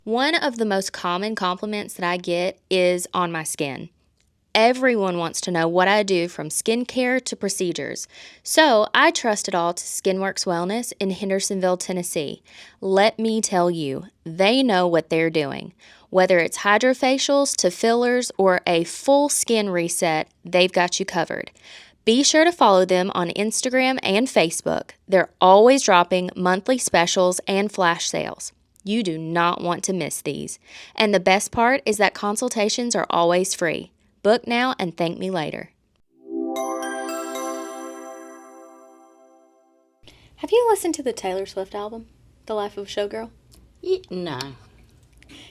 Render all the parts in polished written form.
One of the most common compliments that I get is on my skin. Everyone wants to know what I do from skincare to procedures. So I trust it all to Skinworks Wellness in Hendersonville, Tennessee. Let me tell you, they know what they're doing. Whether it's hydrofacials to fillers or a full skin reset, they've got you covered. Be sure to follow them on Instagram and Facebook. They're always dropping monthly specials and flash sales. You do not want to miss these. And the best part is that consultations are always free. Book now and thank me later. Have you listened to the Taylor Swift album, The Life of a Showgirl? No.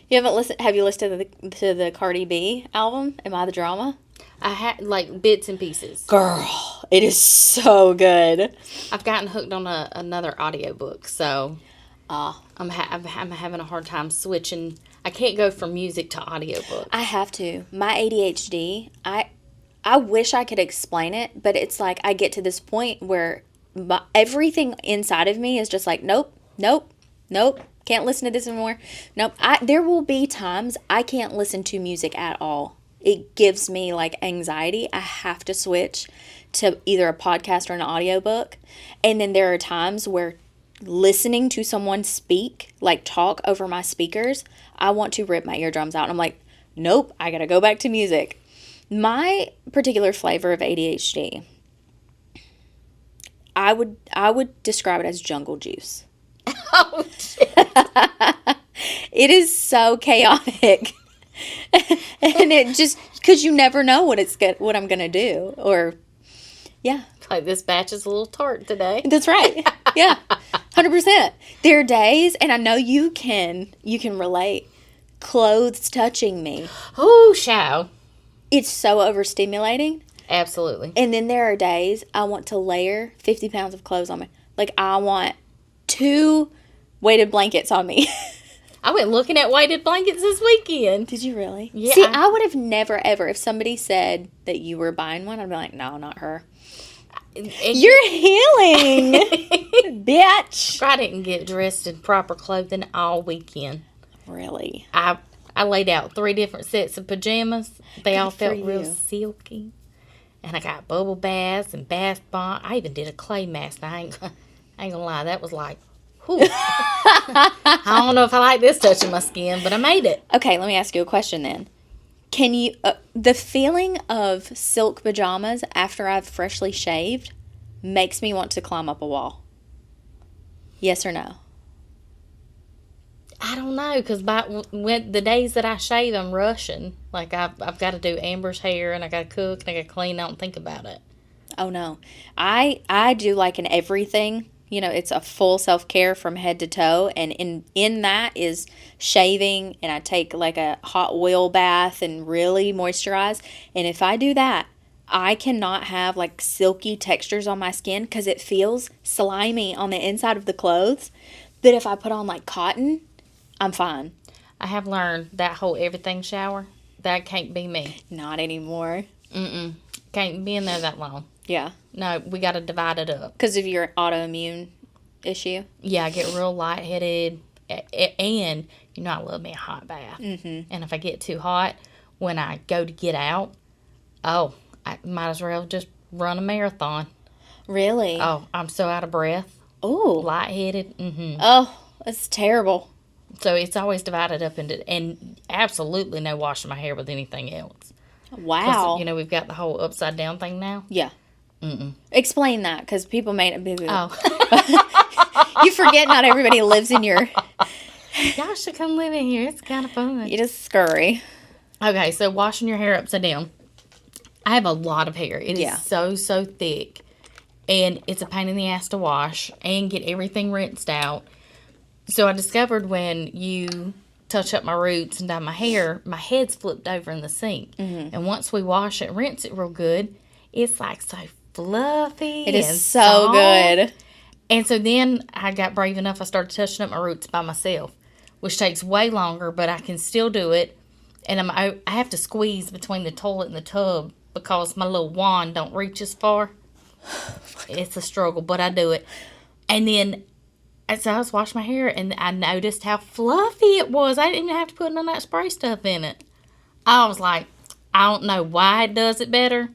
You haven't listened? Have you listened to the Cardi B album, Am I the Drama? I had like bits and pieces. Girl, it is so good. I've gotten hooked on another audiobook, so I'm having a hard time switching. I can't go from music to audiobook. I have to. My ADHD, I wish I could explain it, but it's like I get to this point where everything inside of me is just like, nope, can't listen to this anymore. Nope. There will be times I can't listen to music at all. It gives me like anxiety. I have to switch to either a podcast or an audiobook. And then there are times where listening to someone speak, like talk over my speakers, I want to rip my eardrums out. And I'm like, nope, I gotta go back to music. My particular flavor of ADHD, I would describe it as jungle juice. Oh, shit. It is so chaotic. And it just, because you never know what I'm gonna do. Or, yeah. Like, this batch is a little tart today. That's right. Yeah. 100%. There are days, and I know you can relate, clothes touching me. Oh, shall. It's so overstimulating. Absolutely. And then there are days I want to layer 50 pounds of clothes on me. Like, I want 2 weighted blankets on me. I went looking at weighted blankets this weekend. Did you really? Yeah. See, I would have never, ever, if somebody said that you were buying one, I'd be like, no, not her. You're healing, bitch. I didn't get dressed in proper clothing all weekend. Really? I laid out 3 different sets of pajamas. They all felt real silky. And I got bubble baths and bath bomb. I even did a clay mask. I ain't gonna lie, that was like, whew. I don't know if I like this touching my skin, but I made it. Okay, let me ask you a question then. Can you, the feeling of silk pajamas after I've freshly shaved makes me want to climb up a wall. Yes or no? I don't know, because when the days that I shave, I'm rushing. Like, I've got to do Amber's hair, and I got to cook, and I got to clean. I don't think about it. Oh, no. I do like an everything. You know, it's a full self-care from head to toe. And in that is shaving, and I take like a hot oil bath and really moisturize. And if I do that, I cannot have like silky textures on my skin because it feels slimy on the inside of the clothes. But if I put on like cotton, I'm fine. I have learned that whole everything shower, that can't be me. Not anymore. Can't be in there that long. Yeah. No, we got to divide it up. Because of your autoimmune issue? Yeah, I get real lightheaded. And, you know, I love me a hot bath. Mm-hmm. And if I get too hot, when I go to get out, I might as well just run a marathon. Really? Oh, I'm so out of breath. Oh. Lightheaded. Mm-hmm. Oh, that's terrible. So it's always divided up into, and absolutely no washing my hair with anything else. Wow. You know, we've got the whole upside down thing now. Yeah. Explain that, because people may not be. Oh. You forget not everybody lives in your. Y'all should come live in here. It's kind of fun. You just scurry. Okay, so washing your hair upside down. I have a lot of hair. It is so thick. And it's a pain in the ass to wash and get everything rinsed out. So I discovered when you touch up my roots and dye my hair, my head's flipped over in the sink. Mm-hmm. And once we wash it and rinse it real good, it's like so fluffy. It is so good. And so then I got brave enough, I started touching up my roots by myself, which takes way longer, but I can still do it. And I have to squeeze between the toilet and the tub because my little wand don't reach as far. It's a struggle, but I do it. And then so I was washing my hair, and I noticed how fluffy it was. I didn't even have to put none of that spray stuff in it. I was like, I don't know why it does it better,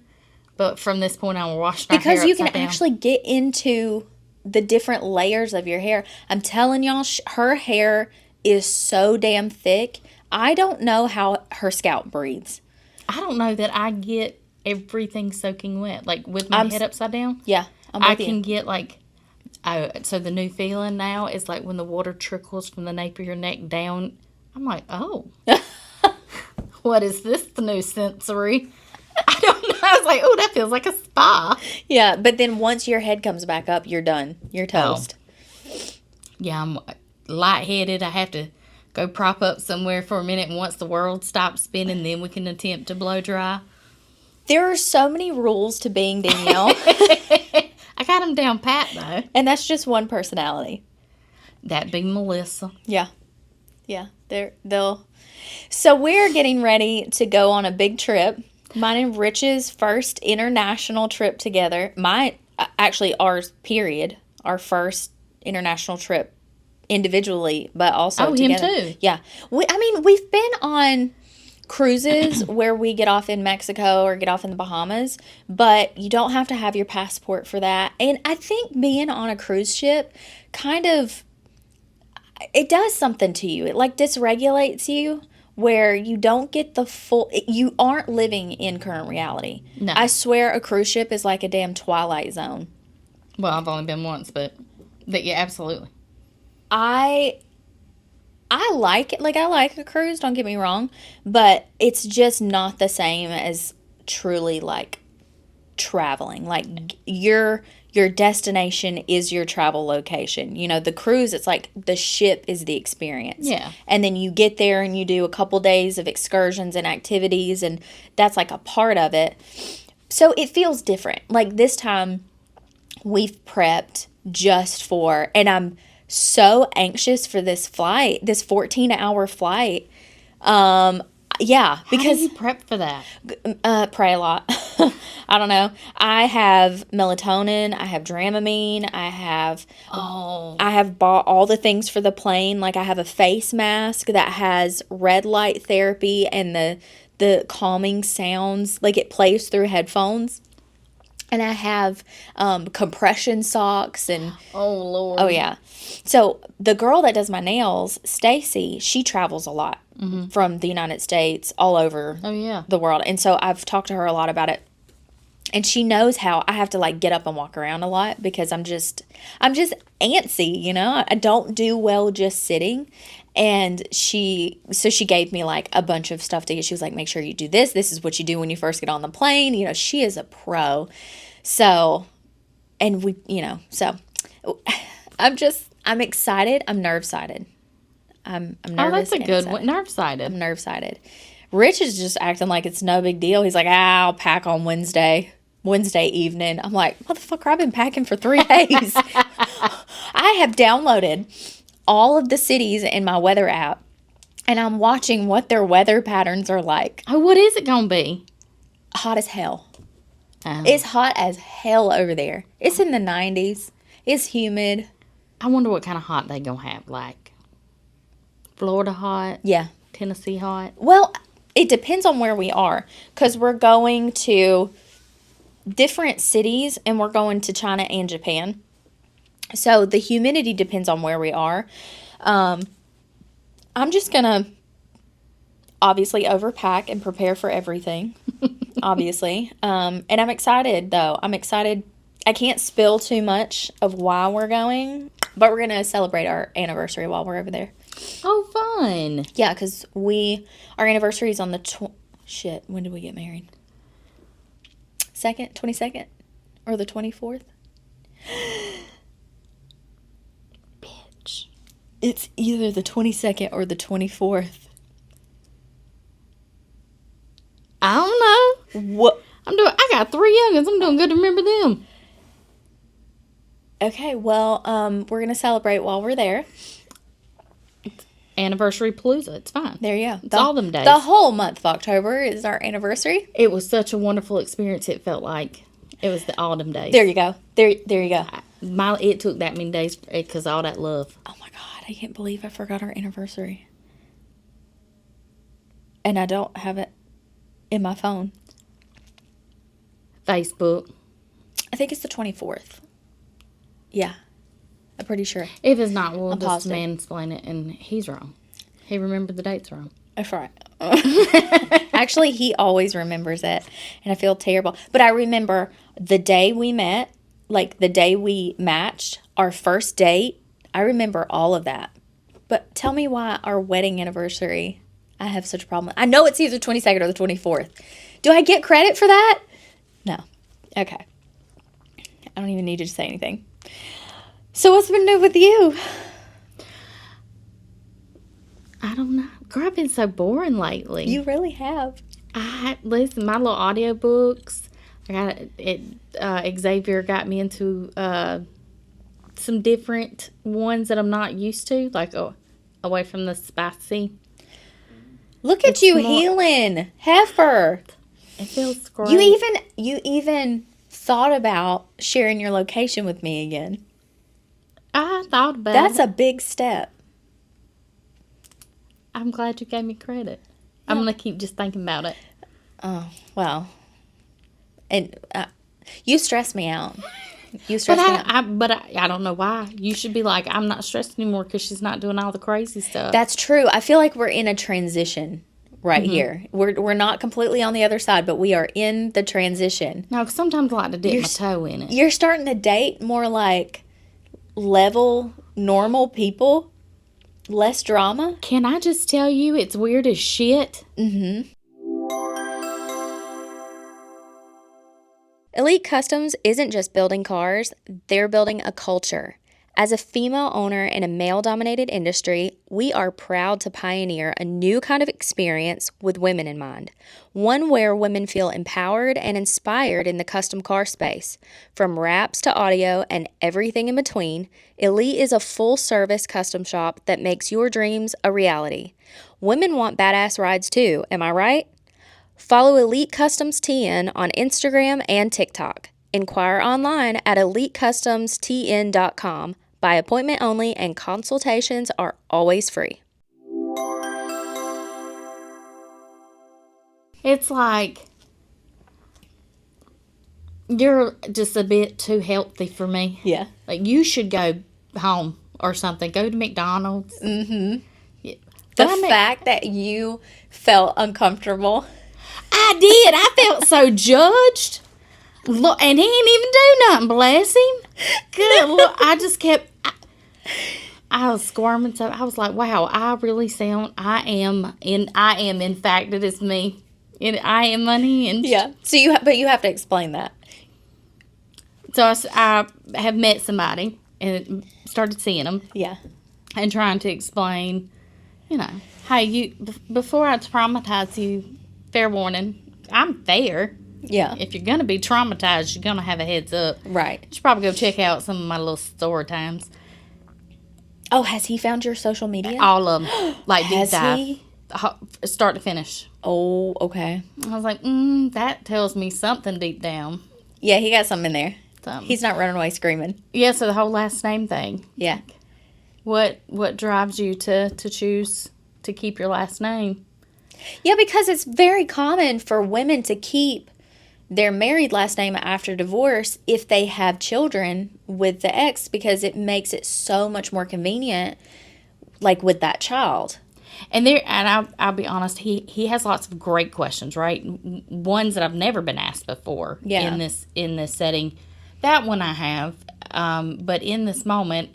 but from this point on, we're washing our hair Because you can upside down. actually get into the different layers of your hair. I'm telling y'all, her hair is so damn thick. I don't know how her scalp breathes. I don't know that I get everything soaking wet. Like, with my head upside down, Yeah, I can get, like, so the new feeling now is, like, when the water trickles from the nape of your neck down, I'm like, oh. What is this, the new sensory? I don't know. I was like, oh, that feels like a spa. Yeah, but then once your head comes back up, you're done. You're toast. Yeah, I'm lightheaded. I have to go prop up somewhere for a minute, and once the world stops spinning, then we can attempt to blow dry. There are so many rules to being Danielle. I got them down pat, though. And that's just one personality. That being Melissa. Yeah. Yeah. So we're getting ready to go on a big trip. Mine and Rich's first international trip together. Ours, period. Our first international trip individually, but also together. Him too. Yeah. We've been on cruises where we get off in Mexico or get off in the Bahamas, but you don't have to have your passport for that. And I think being on a cruise ship kind of, it does something to you. It like dysregulates you, where you don't get the full, you aren't living in current reality. No. I swear a cruise ship is like a damn Twilight Zone. Well, I've only been once, but yeah, absolutely. I like it. Like, I like a cruise, don't get me wrong, but it's just not the same as truly, like, traveling. Like, your destination is your travel location. You know, the cruise, it's like the ship is the experience. Yeah. And then you get there and you do a couple days of excursions and activities, and that's like a part of it. So it feels different. Like, this time we've prepped just for, and I'm so anxious for this flight, this 14-hour flight. Yeah, because how do you prep for that? pray a lot. I don't know. I have melatonin. I have Dramamine. I have bought all the things for the plane. Like, I have a face mask that has red light therapy and the calming sounds. Like, it plays through headphones. And I have compression socks and oh Lord. Oh yeah. So the girl that does my nails, Stacy, she travels a lot from the United States all over the world. And so I've talked to her a lot about it. And she knows how I have to like get up and walk around a lot because I'm just antsy, you know. I don't do well just sitting. And she gave me like a bunch of stuff to get. She was like, make sure you do this. This is what you do when you first get on the plane. You know, she is a pro. So, and we, you know, so I'm excited. I'm nerve-sided. I'm nervous. Oh, that's a good excited. one. Nerve-sided. I'm nerve-sided. Rich is just acting like it's no big deal. He's like, I'll pack on Wednesday evening. I'm like, motherfucker, I've been packing for 3 days. I have downloaded all of the cities in my weather app, and I'm watching what their weather patterns are like. Oh, what is it going to be? Hot as hell. It's hot as hell over there. It's in the 90s. It's humid. I wonder what kind of hot they going to have. Like, Florida hot? Yeah. Tennessee hot? Well, it depends on where we are, because we're going to different cities, and we're going to China and Japan. So the humidity depends on where we are. I'm just going to obviously overpack and prepare for everything, obviously. And I'm excited, though. I'm excited. I can't spill too much of why we're going, but we're going to celebrate our anniversary while we're over there. Oh, fun. Yeah, because our anniversary is on the, when did we get married? 22nd? Or the 24th? Bitch. It's either the 22nd or the 24th. I don't know. What? I got 3 youngins. I'm doing good to remember them. Okay, well, we're going to celebrate while we're there. Anniversary Palooza. It's fine. There you go. It's all them days. The whole month of October is our anniversary. It was such a wonderful experience. It felt like it was the autumn days. There you go. There you go. it took that many days because all that love. Oh my God, I can't believe I forgot our anniversary. And I don't have it in my phone. Facebook. I think it's the 24th. Yeah. I'm pretty sure. If it's not, we'll I'm just positive. mansplain it, and he's wrong. He remembered the dates wrong. That's right. Actually, he always remembers it, and I feel terrible. But I remember the day we met, like the day we matched, our first date. I remember all of that. But tell me why our wedding anniversary, I have such a problem. I know it's either the 22nd or the 24th. Do I get credit for that? No. Okay. I don't even need you to say anything. So what's been new with you? I don't know. Girl, I've been so boring lately. You really have. I listen, my little audiobooks. I got it. Xavier got me into some different ones that I'm not used to, like away from the spicy. Look at you healing, heifer. It feels great. You even thought about sharing your location with me again. I thought about That's it. a big step. I'm glad you gave me credit. I'm gonna keep just thinking about it. Oh, well. And you stress me out. You stress me out. But I don't know why. You should be like, I'm not stressed anymore because she's not doing all the crazy stuff. That's true. I feel like we're in a transition right here. We're not completely on the other side, but we are in the transition. No, 'cause sometimes I like to dip my toe in it. You're starting to date more like level, normal people. Less drama. Can I just tell you, it's weird as shit? Mm-hmm. Elite Customs isn't just building cars, they're building a culture. As a female owner in a male-dominated industry, we are proud to pioneer a new kind of experience with women in mind. One where women feel empowered and inspired in the custom car space. From wraps to audio and everything in between, Elite is a full-service custom shop that makes your dreams a reality. Women want badass rides too, am I right? Follow Elite Customs TN on Instagram and TikTok. Inquire online at elitecustomstn.com. By appointment only, and consultations are always free. It's like you're just a bit too healthy for me. Yeah. Like, you should go home or something. Go to McDonald's. Mm-hmm. Yeah. The fact that you felt uncomfortable. I did. I felt so judged. Look, and he ain't even do nothing, bless him. Good Lord, I just kept, I was squirming. So I was like, wow, I really sound, I am, in fact, it is me. I am unhinged. Yeah. So you have to explain that. So I have met somebody and started seeing them. Yeah. And trying to explain, hey, before I traumatize you, fair warning, I'm fair. Yeah. If you're going to be traumatized, you're going to have a heads up. Right. You should probably go check out some of my little story times. Oh, has he found your social media? All of them. Like deep Has dive. he? Start to finish. Oh, okay. I was like, that tells me something deep down. Yeah, he got something in there. Something. He's not running away screaming. Yeah, so the whole last name thing. Yeah. What drives you to choose to keep your last name? Yeah, because it's very common for women to keep their married last name after divorce if they have children with the ex, because it makes it so much more convenient, like with that child. And I'll be honest, he has lots of great questions, right? Ones that I've never been asked before. Yeah. In this setting. That one I have, but in this moment,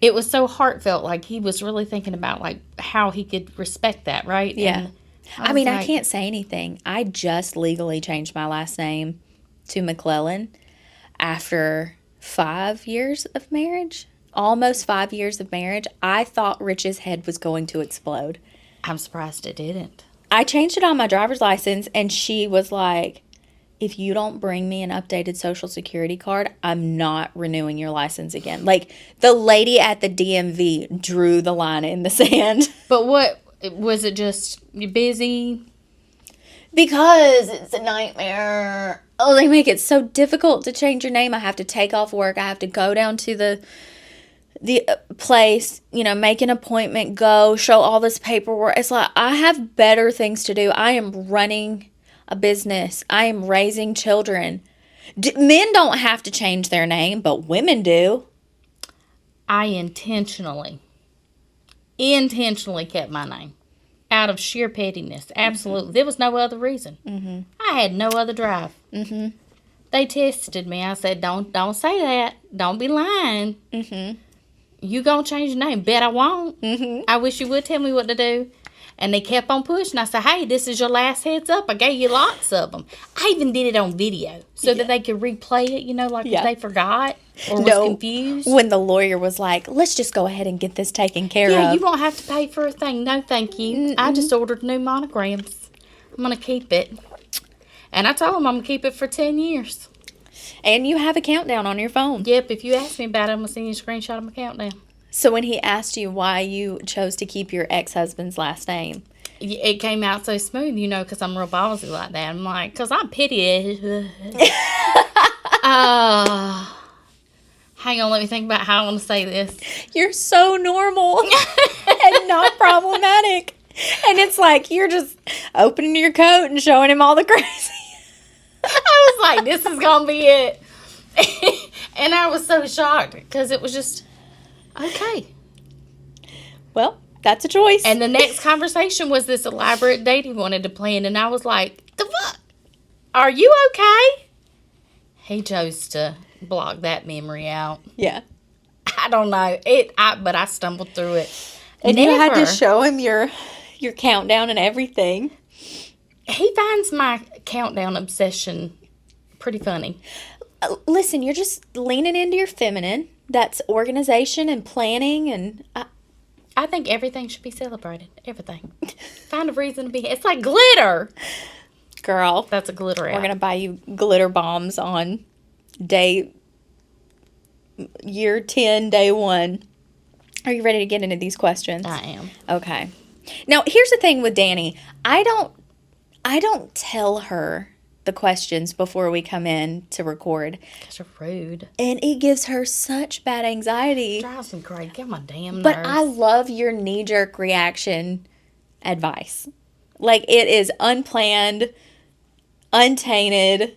it was so heartfelt. Like, he was really thinking about like how he could respect that, right? Yeah. And I mean, I can't say anything. I just legally changed my last name to McClellan after 5 years of marriage. Almost 5 years of marriage. I thought Rich's head was going to explode. I'm surprised it didn't. I changed it on my driver's license, and she was like, if you don't bring me an updated social security card, I'm not renewing your license again. Like, the lady at the DMV drew the line in the sand. But what was it? Just you busy? Because it's a nightmare. Oh, they make it so difficult to change your name. I have to take off work. I have to go down to the place, make an appointment, go, show all this paperwork. It's like, I have better things to do. I am running a business. I am raising children. Men don't have to change their name, but women do. I intentionally kept my name out of sheer pettiness. Absolutely. There was no other reason. Mm-hmm. I had no other drive. Mm-hmm. They tested me. I said, don't say that. Don't be lying. Mm-hmm. You gonna change your name? Bet I won't. Mm-hmm. I wish you would tell me what to do. And they kept on pushing. I said, hey, this is your last heads up. I gave you lots of them. I even did it on video so that they could replay it, if they forgot or was confused. When the lawyer was like, let's just go ahead and get this taken care of. Yeah, you won't have to pay for a thing. No, thank you. Mm-mm. I just ordered new monograms. I'm going to keep it. And I told them I'm going to keep it for 10 years. And you have a countdown on your phone. Yep, if you ask me about it, I'm going to send you a screenshot of my countdown. So when he asked you why you chose to keep your ex-husband's last name, it came out so smooth, because I'm real ballsy like that. I'm like, because I'm pity. Hang on, let me think about how I want to say this. You're so normal and not problematic. And it's like you're just opening your coat and showing him all the crazy. I was like, this is going to be it. And I was so shocked because it was just, okay. Well, that's a choice. And the next conversation was this elaborate date he wanted to plan. And I was like, the fuck? Are you okay? He chose to block that memory out. Yeah. I don't know. But I stumbled through it. And you had to show him your countdown and everything. He finds my countdown obsession pretty funny. Listen, you're just leaning into your feminine. That's organization and planning, and I think everything should be celebrated. Everything. Find a reason to be. It's like glitter. Girl. That's a glitter app. We're going to buy you glitter bombs on year 10, day 1. Are you ready to get into these questions? I am. Okay. Now, here's the thing with Dani. I don't tell her the questions before we come in to record. Because you're rude. And it gives her such bad anxiety. It drives me crazy. Get my damn nerves. But I love your knee-jerk reaction advice. Like, it is unplanned, untainted.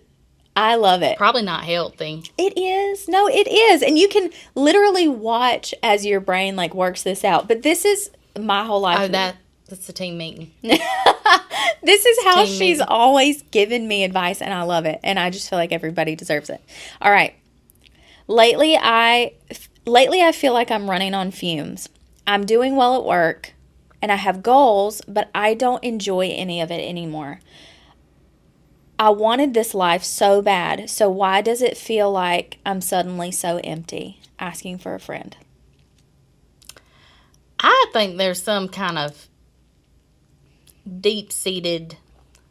I love it. Probably not healthy. It is. No, it is. And you can literally watch as your brain, works this out. But this is my whole life. Oh, that's the team meeting. This is how she's always given me advice, and I love it. And I just feel like everybody deserves it. All right. Lately, I feel like I'm running on fumes. I'm doing well at work, and I have goals, but I don't enjoy any of it anymore. I wanted this life so bad, so why does it feel like I'm suddenly so empty? Asking for a friend. I think there's some kind of deep-seated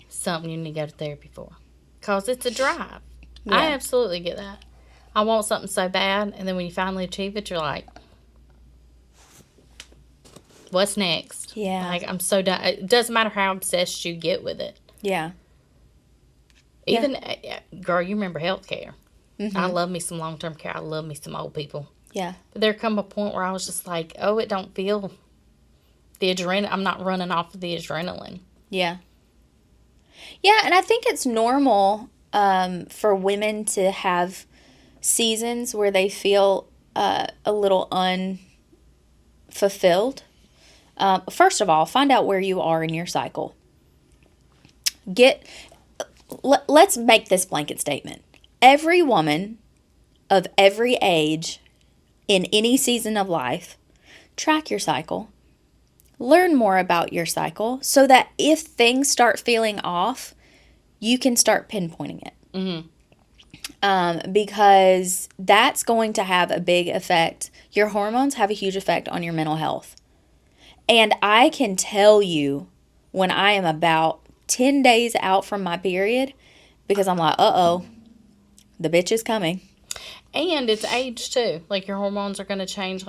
something you need to go to therapy for. Because it's a drive. Yeah. I absolutely get that. I want something so bad, and then when you finally achieve it, you're like, what's next? Yeah. I'm so done. It doesn't matter how obsessed you get with it. Yeah. Even, girl, you remember healthcare. Mm-hmm. I love me some long-term care. I love me some old people. Yeah. But there come a point where I was just like, oh, it don't feel the adrenaline. I'm not running off of the adrenaline. Yeah. Yeah, and I think it's normal for women to have seasons where they feel a little unfulfilled. First of all, find out where you are in your cycle. Let's make this blanket statement. Every woman of every age in any season of life, track your cycle. Learn more about your cycle so that if things start feeling off, you can start pinpointing it. Mm-hmm. Because that's going to have a big effect. Your hormones have a huge effect on your mental health. And I can tell you when I am about 10 days out from my period, because I'm like, uh-oh, the bitch is coming. And it's age, too. Your hormones are going to change.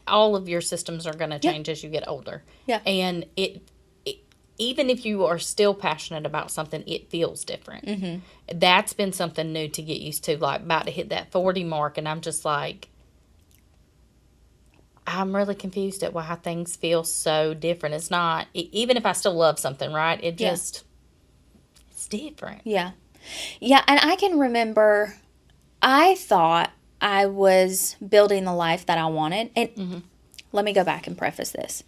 All of your systems are going to change as you get older. Yeah. And even if you are still passionate about something, it feels different. Mm-hmm. That's been something new to get used to, like about to hit that 40 mark, and I'm just like, I'm really confused at why things feel so different. It's not, even if I still love something, right? It just, it's different. Yeah. Yeah, and I can remember I thought I was building the life that I wanted. And let me go back and preface this.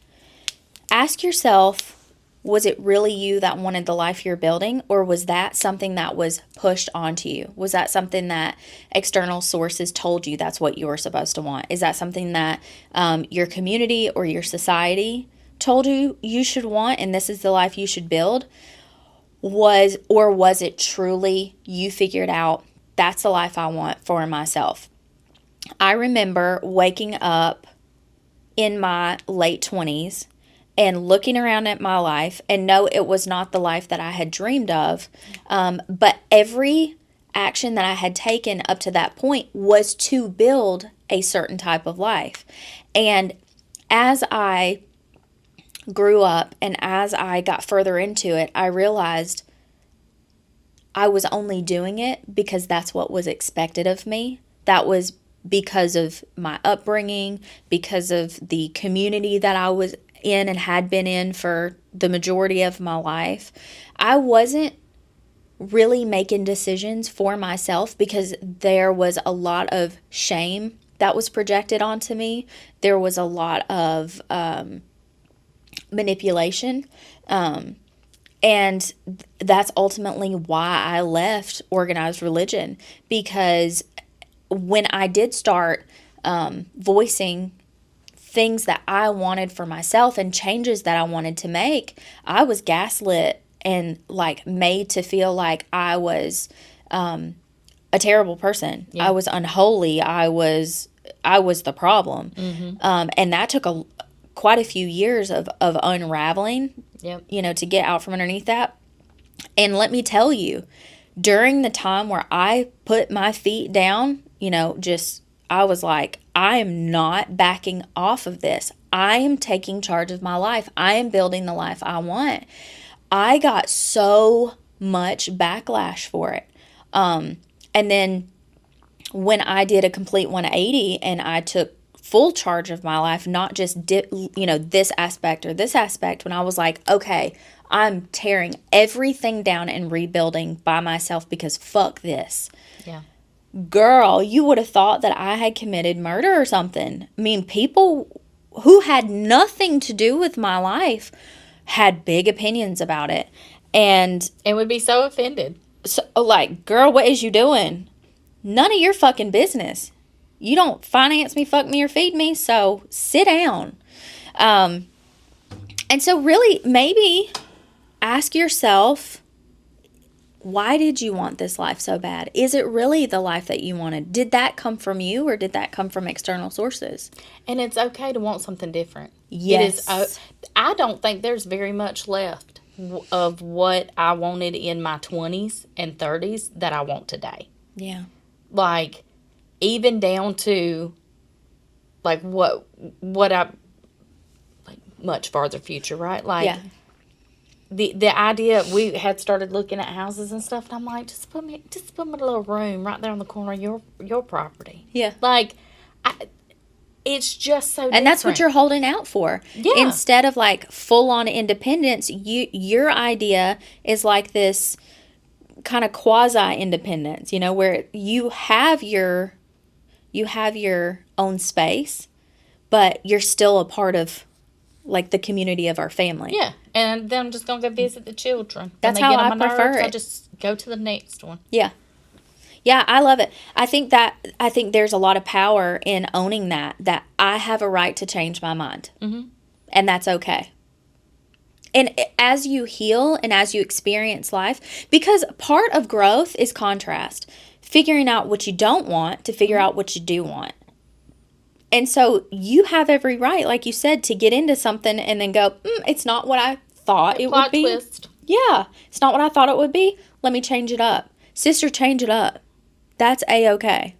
Ask yourself, was it really you that wanted the life you're building, or was that something that was pushed onto you? Was that something that external sources told you that's what you were supposed to want? Is that something that your community or your society told you you should want, and this is the life you should build? Was it truly you figured out that's the life I want for myself? I remember waking up in my late 20s and looking around at my life, and no, it was not the life that I had dreamed of. But every action that I had taken up to that point was to build a certain type of life. And as I grew up and as I got further into it, I realized I was only doing it because that's what was expected of me. That was because of my upbringing, because of the community that I was in and had been in for the majority of my life. I wasn't really making decisions for myself because there was a lot of shame that was projected onto me. There was a lot of manipulation. And that's ultimately why I left organized religion, because when I did start voicing things that I wanted for myself and changes that I wanted to make, I was gaslit and like made to feel like I was a terrible person. Yeah. I was unholy. I was the problem. Mm-hmm. And that took quite a few years of unraveling, to get out from underneath that. And let me tell you, during the time where I put my feet down, I was like, I am not backing off of this. I am taking charge of my life. I am building the life I want. I got so much backlash for it. And then when I did a complete 180 and I took full charge of my life, not just this aspect or this aspect, when I was like, okay, I'm tearing everything down and rebuilding by myself because fuck this. Yeah. Girl, you would have thought that I had committed murder or something. I mean, people who had nothing to do with my life had big opinions about it. And would be so offended. So, like, girl, what is you doing? None of your fucking business. You don't finance me, fuck me, or feed me, so sit down. And so really, maybe ask yourself, why did you want this life so bad? Is it really the life that you wanted? Did that come from you, or did that come from external sources? And it's okay to want something different. Yes. It is. I don't think there's very much left of what I wanted in my 20s and 30s that I want today. Yeah. Like, even down to, like, what I, like, much farther future, right? Like, yeah. The idea, we had started looking at houses and stuff, and I'm like, just put me a little room right there on the corner of your property. Yeah. Like, it's just so different. And that's what you're holding out for. Yeah. Instead of like full on independence, your idea is like this kind of quasi independence, where you have your own space, but you're still a part of like the community of our family. Yeah. And then I'm just going to go visit the children. That's how I prefer it. I just go to the next one. Yeah. Yeah, I love it. I think there's a lot of power in owning that I have a right to change my mind. Mm-hmm. And that's okay. And as you heal and as you experience life, because part of growth is contrast, figuring out what you don't want to figure out what you do want. And so you have every right, like you said, to get into something and then go, it's not what I thought it would be. Twist. Yeah, it's not what I thought it would be. Let me change it up. Sister, change it up. That's A-okay.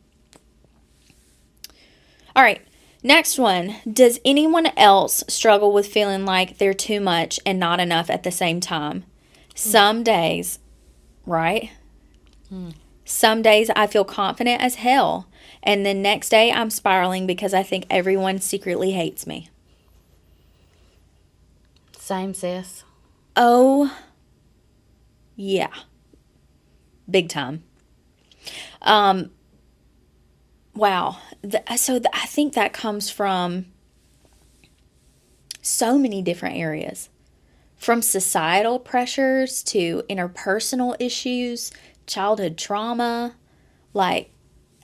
All right. Next one. Does anyone else struggle with feeling like they're too much and not enough at the same time? Some days, right? Some days I feel confident as hell. And then next day I'm spiraling because I think everyone secretly hates me. Same, sis. Oh, yeah. Big time. Wow. I think that comes from so many different areas. From societal pressures to interpersonal issues, childhood trauma. Like,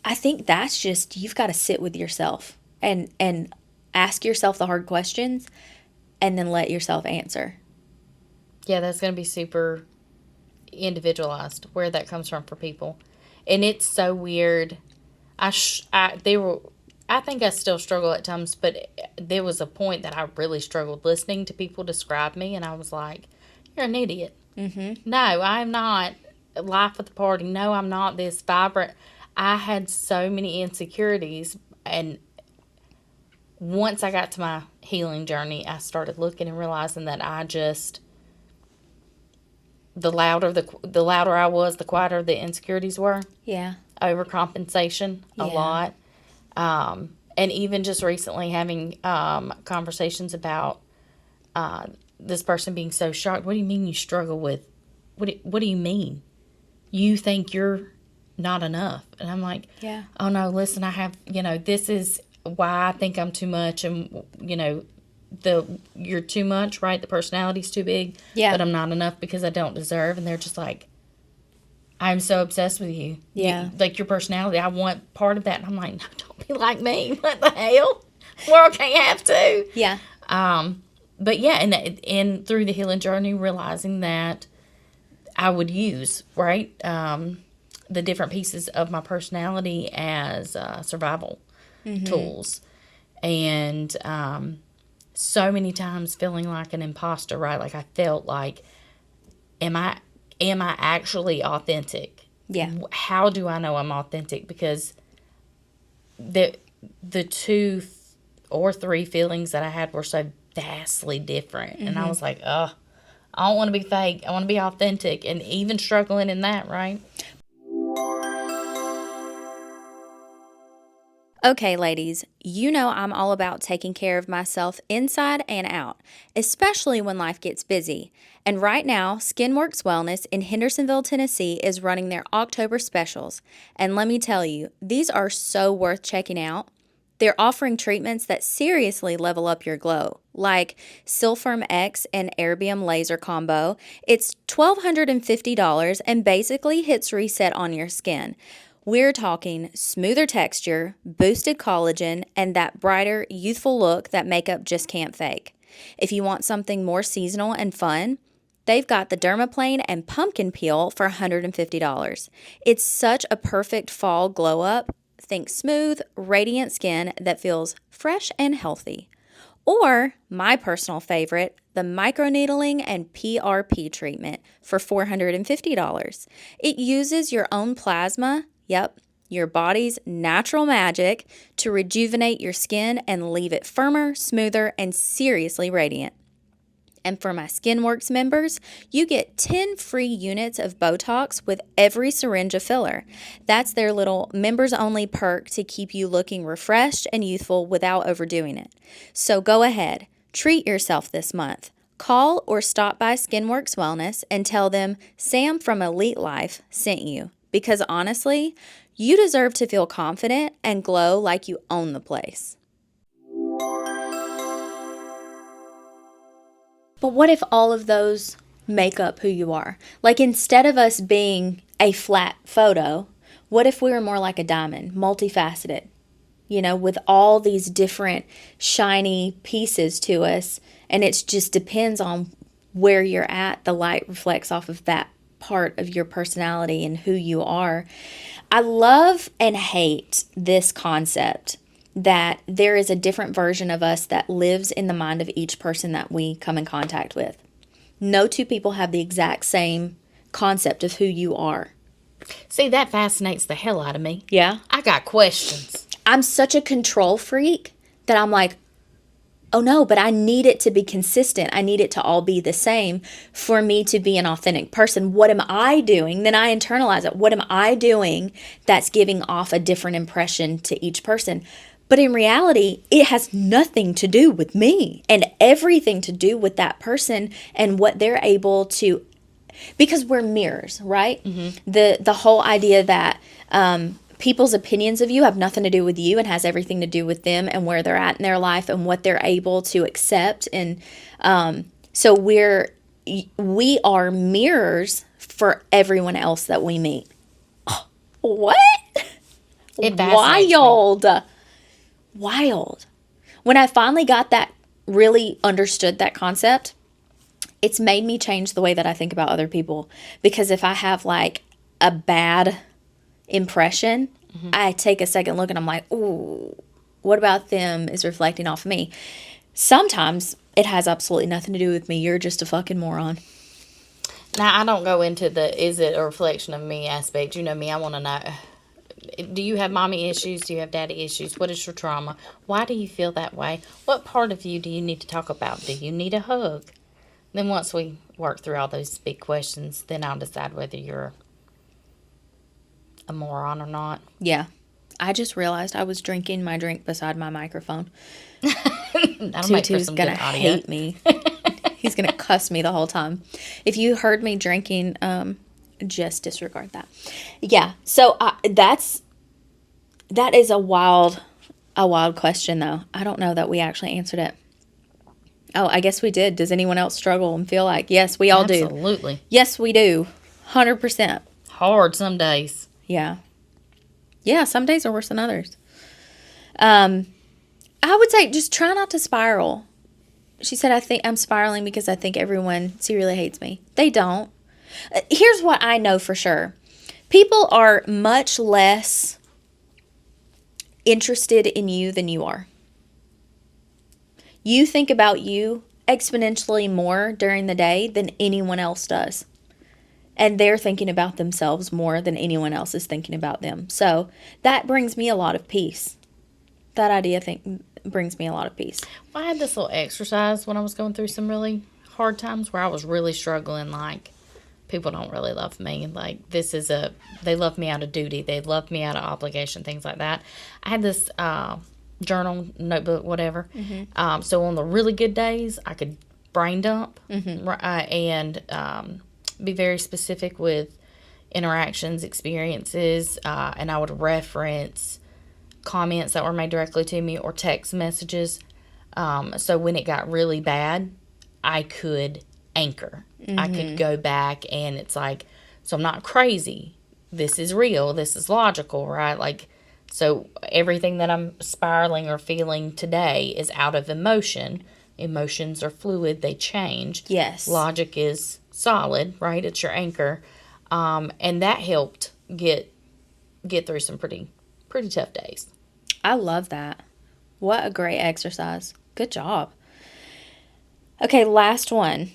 I think that's just, you've got to sit with yourself and ask yourself the hard questions and then let yourself answer. Yeah, that's going to be super individualized where that comes from for people. And it's so weird. I think I still struggle at times, but there was a point that I really struggled listening to people describe me, and I was like, "You're an idiot." Mm-hmm. No, I'm not life of the party. No, I'm not this vibrant. I had so many insecurities, and once I got to my healing journey, I started looking and realizing that I just the louder I was, the quieter the insecurities were. Yeah. Overcompensation a Yeah. lot. And even just recently having conversations about this person being so shocked. What do you mean you struggle with? What do you mean? You think you're not enough? And I'm like, Yeah. oh no, listen, I have, this is why I think I'm too much. And, you're too much, right? The personality's too big. Yeah. But I'm not enough because I don't deserve. And they're just like, I'm so obsessed with you. Yeah. Like your personality. I want part of that. And I'm like, no, don't be like me. What the hell? World can't have two. Yeah. But yeah, and through the healing journey, realizing that I would use, right, the different pieces of my personality as survival tools. And so many times feeling like an imposter, right? Like I felt like, am I actually authentic? Yeah. How do I know I'm authentic? Because the two or three feelings that I had were so vastly different. And I was like, I don't want to be fake. I want to be authentic. And even struggling in that, right? Okay, ladies, you know I'm all about taking care of myself inside and out, especially when life gets busy. And right now, SkinWorks Wellness in Hendersonville, Tennessee is running their October specials. And let me tell you, these are so worth checking out. They're offering treatments that seriously level up your glow, like Silfirm X and Erbium Laser Combo. It's $1,250 and basically hits reset on your skin. We're talking smoother texture, boosted collagen, and that brighter, youthful look that makeup just can't fake. If you want something more seasonal and fun, they've got the Dermaplane and Pumpkin Peel for $150. It's such a perfect fall glow up. Think smooth, radiant skin that feels fresh and healthy. Or, my personal favorite, the microneedling and PRP treatment for $450. It uses your own plasma, your body's natural magic, to rejuvenate your skin and leave it firmer, smoother, and seriously radiant. And for my SkinWorks members, you get 10 free units of Botox with every syringe of filler. That's their little members-only perk to keep you looking refreshed and youthful without overdoing it. So go ahead, treat yourself this month. Call or stop by SkinWorks Wellness and tell them Sam from Elite Life sent you. Because honestly, you deserve to feel confident and glow like you own the place. But what if all of those make up who you are? Like, instead of us being a flat photo, what if we were more like a diamond, multifaceted, with all these different shiny pieces to us, and it just depends on where you're at. The light reflects off of that part of your personality and who you are. I love and hate this concept that there is a different version of us that lives in the mind of each person that we come in contact with. No two people have the exact same concept of who you are. See, that fascinates the hell out of me. Yeah? I got questions. I'm such a control freak that I'm like, oh no, but I need it to be consistent. I need it to all be the same for me to be an authentic person. What am I doing? Then I internalize it. What am I doing that's giving off a different impression to each person? But in reality, it has nothing to do with me and everything to do with that person and what they're able to, because we're mirrors, right? The whole idea that people's opinions of you have nothing to do with you and has everything to do with them and where they're at in their life and what they're able to accept. And so we are mirrors for everyone else that we meet. What? It fascinates me. Wild. When I finally got that, really understood that concept, it's made me change the way that I think about other people. Because if I have like a bad impression, I take a second look and I'm like, ooh, what about them is reflecting off of me? Sometimes it has absolutely nothing to do with me. You're just a fucking moron. Now, I don't go into the is it a reflection of me aspect. You know me, I want to know. Do you have mommy issues? Do you have daddy issues? What is your trauma? Why do you feel that way? What part of you do you need to talk about? Do you need a hug? Then once we work through all those big questions, then I'll decide whether you're a moron or not. Yeah. I just realized I was drinking my drink beside my microphone. That'll make for Tutu's some going good to audio. hate me. He's going to cuss me the whole time. If you heard me drinking, just disregard that. Yeah. So that is a wild question, though. I don't know that we actually answered it. Oh, I guess we did. Does anyone else struggle and feel like, yes, we all do. Absolutely. Yes, we do. 100%. Hard some days. Yeah. Yeah, some days are worse than others. I would say just try not to spiral. She said, I think I'm spiraling because I think everyone secretly hates me. They don't. Here's what I know for sure. People are much less interested in you than you are. You think about you exponentially more during the day than anyone else does. And they're thinking about themselves more than anyone else is thinking about them. So that brings me a lot of peace. That idea brings me a lot of peace. Well, I had this little exercise when I was going through some really hard times where I was really struggling, like, people don't really love me. Like, they love me out of duty. They love me out of obligation, things like that. I had this journal, notebook, whatever. So on the really good days, I could brain dump and be very specific with interactions, experiences, and I would reference comments that were made directly to me or text messages. So when it got really bad, I could anchor. I could go back and it's like, so I'm not crazy. This is real. This is logical, right? Like, so everything that I'm spiraling or feeling today is out of emotion. Emotions are fluid. They change. Yes. Logic is solid, right? It's your anchor. And that helped get through some pretty tough days. I love that. What a great exercise. Good job. Okay, last one.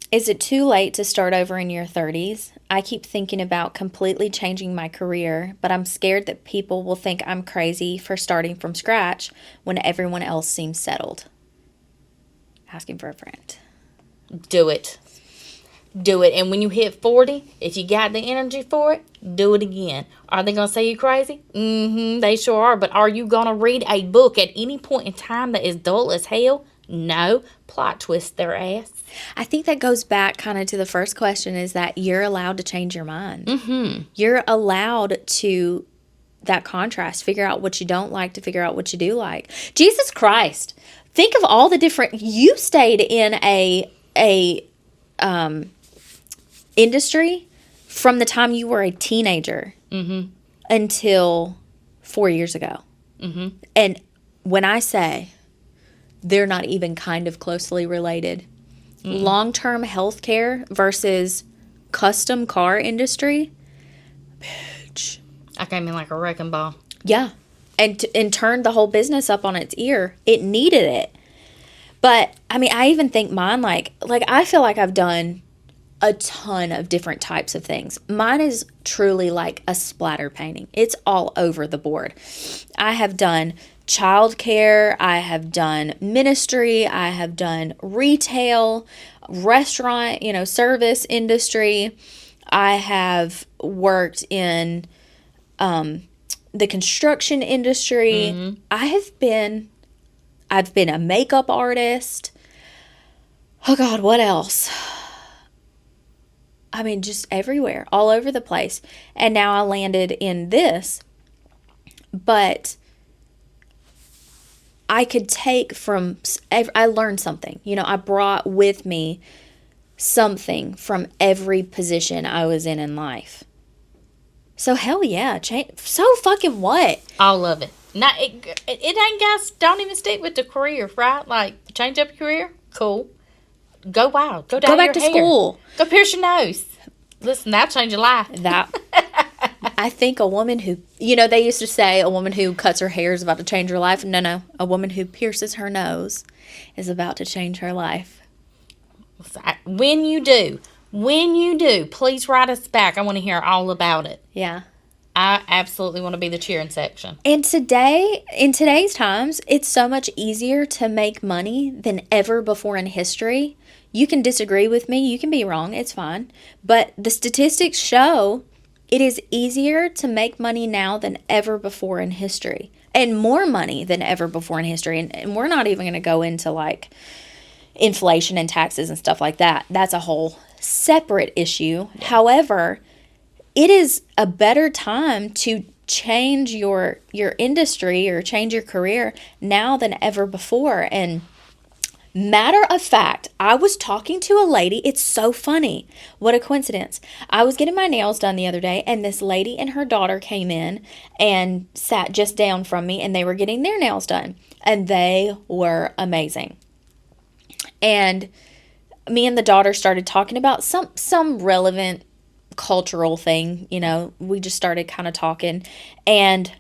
Is it too late to start over in your 30s? I keep thinking about completely changing my career, but I'm scared that people will think I'm crazy for starting from scratch when everyone else seems settled. Asking for a friend. Do it. Do it. And when you hit 40, if you got the energy for it, do it again. Are they going to say you crazy? They sure are. But are you going to read a book at any point in time that is dull as hell? No. Plot twist their ass. I think that goes back kind of to the first question, is that you're allowed to change your mind. You're allowed to, that contrast, figure out what you don't like to figure out what you do like. Jesus Christ. Think of all the different, you stayed in a industry from the time you were a teenager until 4 years ago. And when I say they're not even kind of closely related, long-term health care versus custom car industry, bitch. I came in like a wrecking ball. Yeah. And turned the whole business up on its ear. It needed it. But, I mean, I even think mine, like I feel like I've done a ton of different types of things. Mine is truly like a splatter painting. It's all over the board. I have done childcare. I have done ministry. I have done retail, restaurant, service industry. I have worked in the construction industry. I've been a makeup artist. Oh God, what else? I mean, just everywhere, all over the place. And now I landed in this. But I could take I learned something. I brought with me something from every position I was in life. So hell yeah, change. So fucking what? All of it. Not it ain't, guys. Don't even stick with the career, right? Like, change up your career. Cool. Go wild. Go dye Go back your to hair. school. Go pierce your nose. Listen, that'll change your life. I think a woman who, they used to say a woman who cuts her hair is about to change her life. No. A woman who pierces her nose is about to change her life. When you do, please write us back. I want to hear all about it. Yeah. I absolutely want to be the cheering section. And in today's times, it's so much easier to make money than ever before in history. You can disagree with me. You can be wrong. It's fine. But the statistics show it is easier to make money now than ever before in history. And more money than ever before in history. And we're not even going to go into like inflation and taxes and stuff like that. That's a whole separate issue. However, it is a better time to change your industry or change your career now than ever before. And matter of fact, I was talking to a lady. It's so funny. What a coincidence. I was getting my nails done the other day, and this lady and her daughter came in and sat just down from me, and they were getting their nails done. And they were amazing. And me and the daughter started talking about some relevant cultural thing. We just started kind of talking, and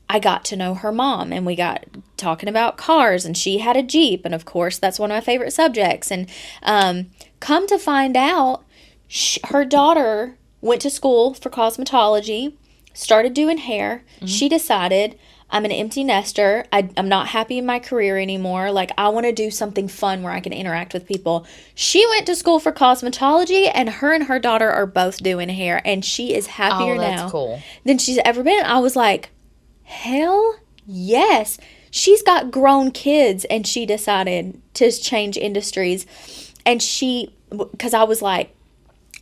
I got to know her mom, and we got talking about cars, and she had a Jeep, and of course that's one of my favorite subjects. And come to find out, her daughter went to school for cosmetology, started doing hair. She decided, I'm an empty nester. I'm not happy in my career anymore. Like, I want to do something fun where I can interact with people. She went to school for cosmetology, and her daughter are both doing hair, and she is happier now cool. than she's ever been. I was like, hell yes. She's got grown kids, and she decided to change industries. And because I was like,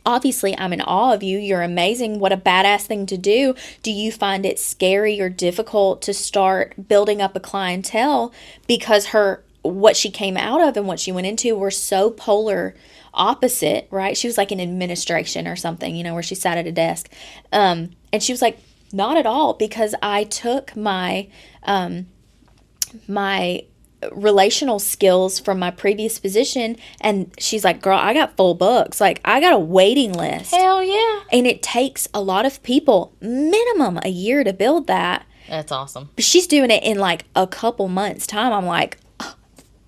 obviously, I'm in awe of you. You're amazing. What a badass thing to do. Do you find it scary or difficult to start building up a clientele? Because what she came out of and what she went into were so polar opposite, right? She was like in administration or something, where she sat at a desk. And she was like, not at all, because I took my relational skills from my previous position, and she's like, girl, I got full books. Like, I got a waiting list. Hell yeah. And it takes a lot of people, minimum a year, to build that. That's awesome. But she's doing it in like a couple months' time. I'm like,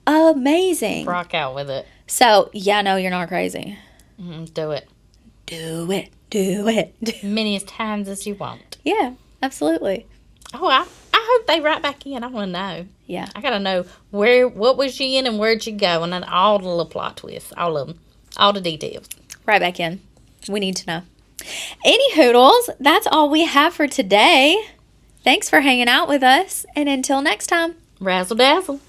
amazing. Rock out with it. So, yeah, no, you're not crazy. Do it. Do it. Do it. Many as times as you want. Yeah, absolutely. Oh, I hope they write back in. I want to know. Yeah. I got to know what was she in and where'd she go, and then all the little plot twists, all of them, all the details. Right back in. We need to know. Any hoodles, that's all we have for today. Thanks for hanging out with us, and until next time. Razzle dazzle.